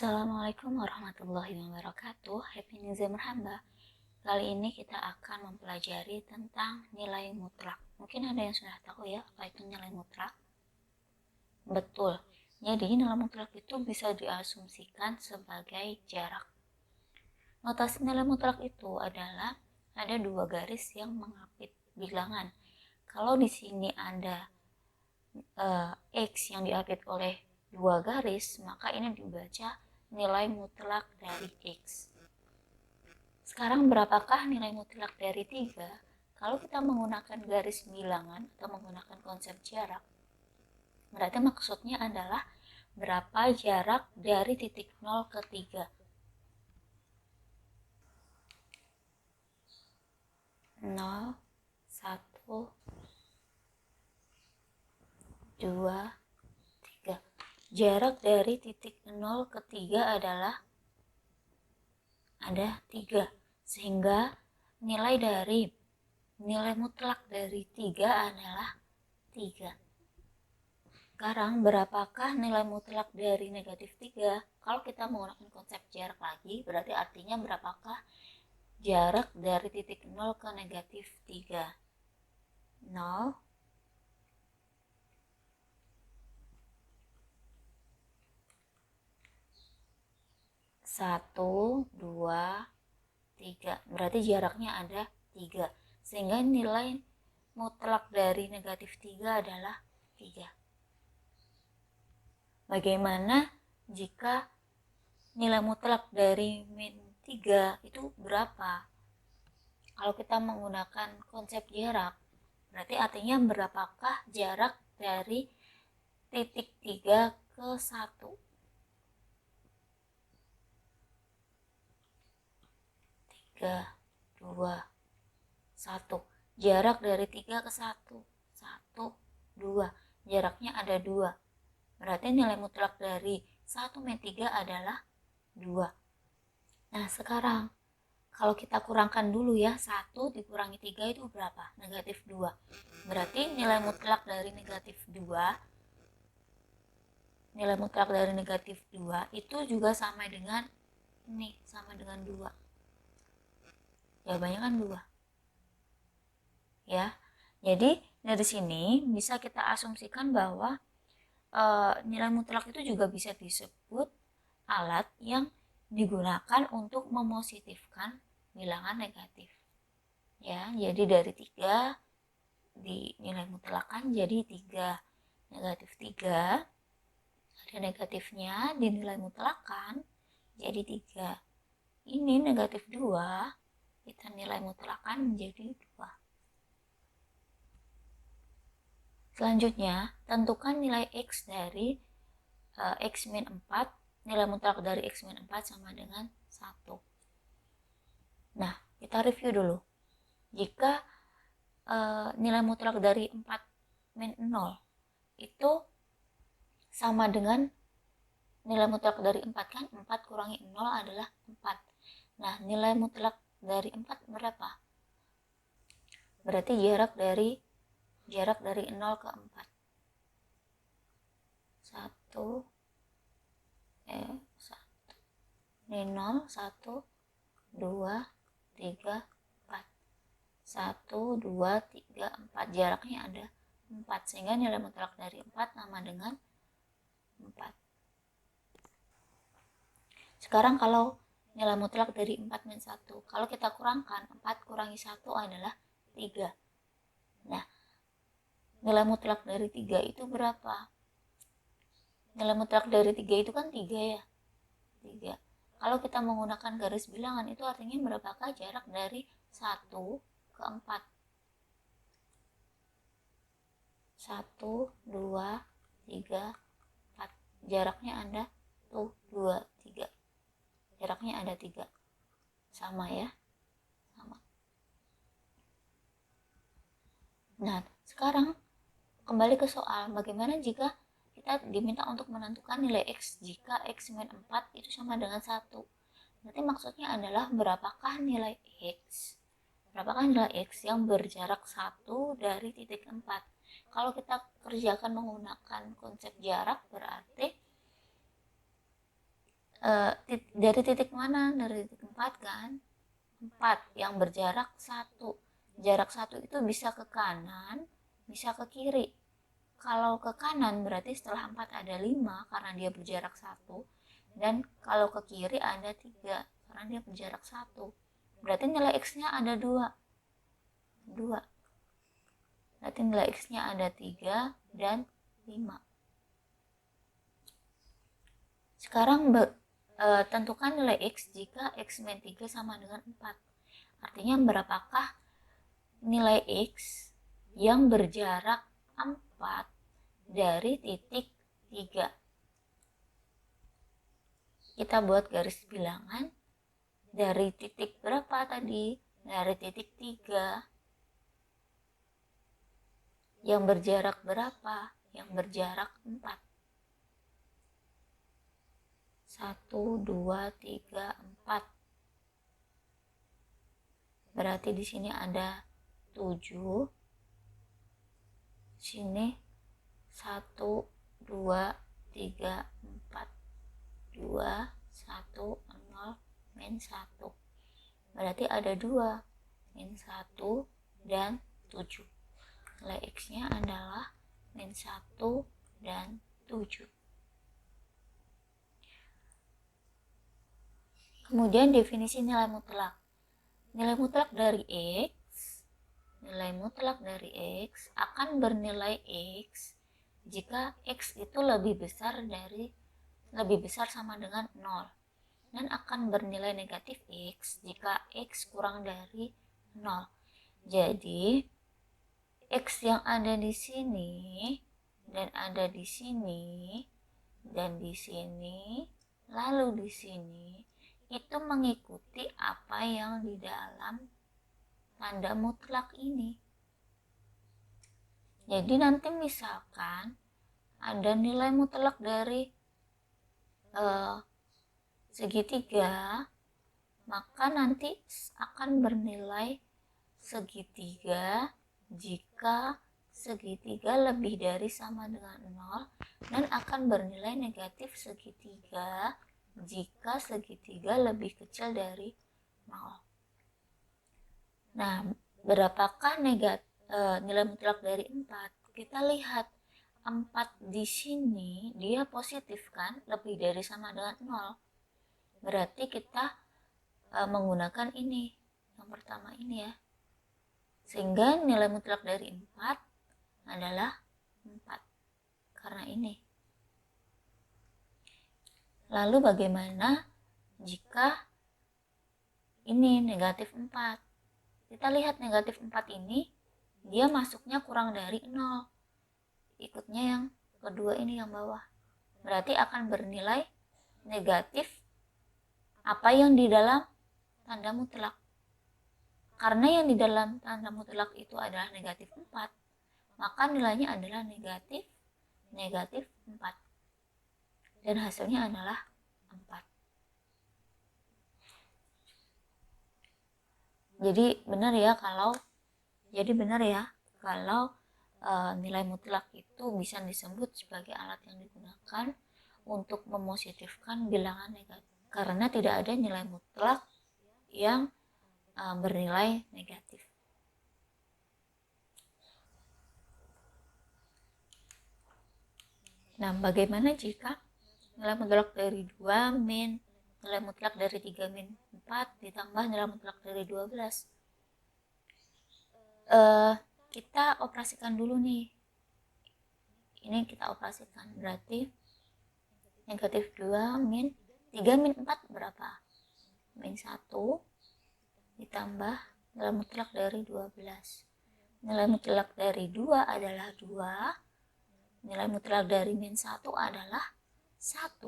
Assalamualaikum warahmatullahi wabarakatuh. Happy New Year merhaba. Kali ini kita akan mempelajari tentang nilai mutlak. Mungkin ada yang sudah tahu ya apa itu nilai mutlak. Betul. Jadi nilai mutlak itu bisa diasumsikan sebagai jarak. Notasi nilai mutlak itu adalah ada dua garis yang mengapit bilangan. Kalau di sini ada X yang diapit oleh dua garis, maka ini dibaca nilai mutlak dari X. Sekarang berapakah nilai mutlak dari 3? Kalau kita menggunakan garis bilangan atau menggunakan konsep jarak, berarti maksudnya adalah berapa jarak dari titik 0 ke 3. 0, 1, 2, 3. Jarak dari titik 0 ke 3 adalah ada 3. Sehingga nilai mutlak dari 3 adalah 3. Sekarang berapakah nilai mutlak dari negatif 3? Kalau kita menggunakan konsep jarak lagi, berarti artinya berapakah jarak dari titik 0 ke negatif 3? 0, 1, 2, 3. Berarti jaraknya ada 3. Sehingga nilai mutlak dari negatif 3 adalah 3. Bagaimana jika nilai mutlak dari min 3 itu berapa? Kalau kita menggunakan konsep jarak, berarti artinya berapakah jarak dari titik 3 ke 1? 3, 2, 1. Jarak dari 3 ke 1. 1, 2. Jaraknya ada 2. Berarti nilai mutlak dari 1 min 3 adalah 2. Nah, sekarang kalau kita kurangkan dulu ya, 1 dikurangi 3 itu berapa? Negatif 2. Berarti nilai mutlak dari negatif 2 itu juga sama dengan ini, sama dengan 2. Jawabannya kan 2. Ya. Jadi dari sini bisa kita asumsikan bahwa nilai mutlak itu juga bisa disebut alat yang digunakan untuk mempositifkan bilangan negatif. Ya, jadi dari 3 di nilai mutlakan jadi 3. Negatif 3 ada negatifnya di nilai mutlakan jadi 3. Ini negatif 2 kita nilai mutlakan menjadi 2. Selanjutnya, tentukan nilai X dari X min 4. Nilai mutlak dari X min 4 sama dengan 1. Nah, kita review dulu. Jika nilai mutlak dari 4 min 0 itu sama dengan nilai mutlak dari 4 kan? 4 kurangi 0 adalah 4. Nah, nilai mutlak dari 4 berapa? Berarti jarak dari 0 ke 4. 1, 1. Ini 0, 1, 2, 3, 4. 1, 2, 3, 4. Jaraknya ada 4. Sehingga nilai mutlak dari 4 sama dengan 4. Sekarang kalau nilai mutlak dari 4 min 1, kalau kita kurangkan, 4 kurangi 1 adalah 3. Nah, nilai mutlak dari 3 itu berapa? Nilai mutlak dari 3 itu kan 3 ya. 3. Kalau kita menggunakan garis bilangan itu artinya berapakah jarak dari 1 ke 4? 1, 2, 3, 4. Jaraknya ada tuh 2, 3. Jaraknya ada 3. Sama ya. Sama. Nah, sekarang kembali ke soal bagaimana jika kita diminta untuk menentukan nilai X jika X min 4 itu sama dengan 1. Berarti maksudnya adalah berapakah nilai X yang berjarak 1 dari titik 4. Kalau kita kerjakan menggunakan konsep jarak berarti Dari titik mana? Dari titik 4 kan? 4 yang berjarak 1. Jarak 1 itu bisa ke kanan, bisa ke kiri. Kalau ke kanan berarti setelah 4 ada 5 karena dia berjarak 1. Dan kalau ke kiri ada 3 karena dia berjarak 1. Berarti nilai X-nya ada 2. 2. Berarti nilai X-nya ada 3 dan 5. Sekarang tentukan nilai X jika X min 3 sama dengan 4. Artinya berapakah nilai X yang berjarak 4 dari titik 3. Kita buat garis bilangan. Dari titik berapa tadi? Dari titik 3. Yang berjarak berapa? Yang berjarak 4. 1, 2, 3, 4. Berarti di sini ada 7. Sini 1, 2, 3, 4. 2, 1, 0, min 1. Berarti ada 2, min 1, dan 7. Nilai X-nya adalah min 1 dan 7. Kemudian definisi nilai mutlak. Nilai mutlak dari X akan bernilai X jika X itu lebih besar sama dengan 0, dan akan bernilai negatif X jika X kurang dari 0. Jadi X yang ada di sini dan ada di sini dan di sini lalu di sini itu mengikuti apa yang di dalam tanda mutlak ini. Jadi nanti misalkan ada nilai mutlak dari segitiga, maka nanti akan bernilai segitiga jika segitiga lebih dari sama dengan 0, dan akan bernilai negatif segitiga jika segitiga lebih kecil dari 0. Nah, berapakah nilai mutlak dari 4? Kita lihat 4 di sini dia positif kan, lebih dari sama dengan 0. Berarti kita menggunakan ini, yang pertama ini ya. Sehingga nilai mutlak dari 4 adalah 4 karena ini. Lalu bagaimana jika ini negatif 4? Kita lihat negatif 4 ini dia masuknya kurang dari 0. Ikutnya yang kedua ini yang bawah. Berarti akan bernilai negatif apa yang di dalam tanda mutlak. Karena yang di dalam tanda mutlak itu adalah negatif 4, maka nilainya adalah negatif 4. Dan hasilnya adalah 4. Jadi benar ya kalau nilai mutlak itu bisa disebut sebagai alat yang digunakan untuk memositifkan bilangan negatif. Karena tidak ada nilai mutlak yang bernilai negatif. Nah, bagaimana jika nilai mutlak dari 2 min nilai mutlak dari 3 min 4 ditambah nilai mutlak dari 12? Kita operasikan dulu nih. Ini kita operasikan, berarti negatif 2 min 3 min 4 berapa? Min 1 ditambah nilai mutlak dari 12. Nilai mutlak dari 2 adalah 2. Nilai mutlak dari min 1 adalah 1.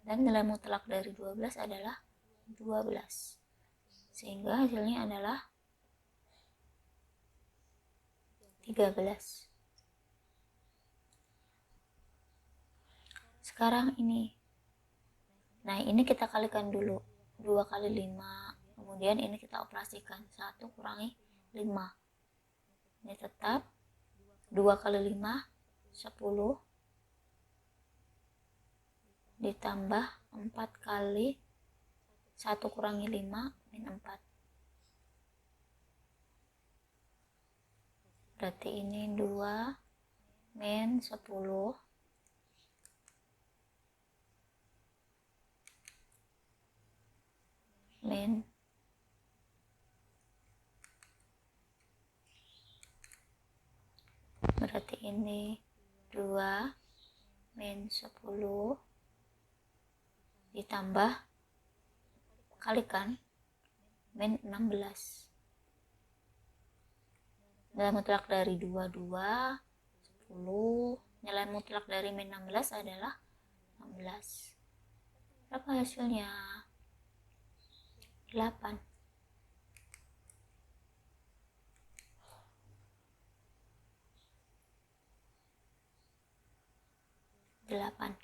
Dan nilai mutlak dari 12 adalah 12. Sehingga hasilnya adalah 13. Sekarang ini. Nah, ini kita kalikan dulu. 2 kali 5. Kemudian ini kita operasikan. 1 kurangi 5. Ini tetap 2 kali 5, 10. ditambah 4 kali 1 kurangi 5 min 4. Berarti ini 2 min 10 min berarti ini 2 min 10 ditambah kalikan min 16. Nilai mutlak dari 2, 2, 10. Nilai mutlak dari min 16 adalah 16. Berapa hasilnya? 8. 8.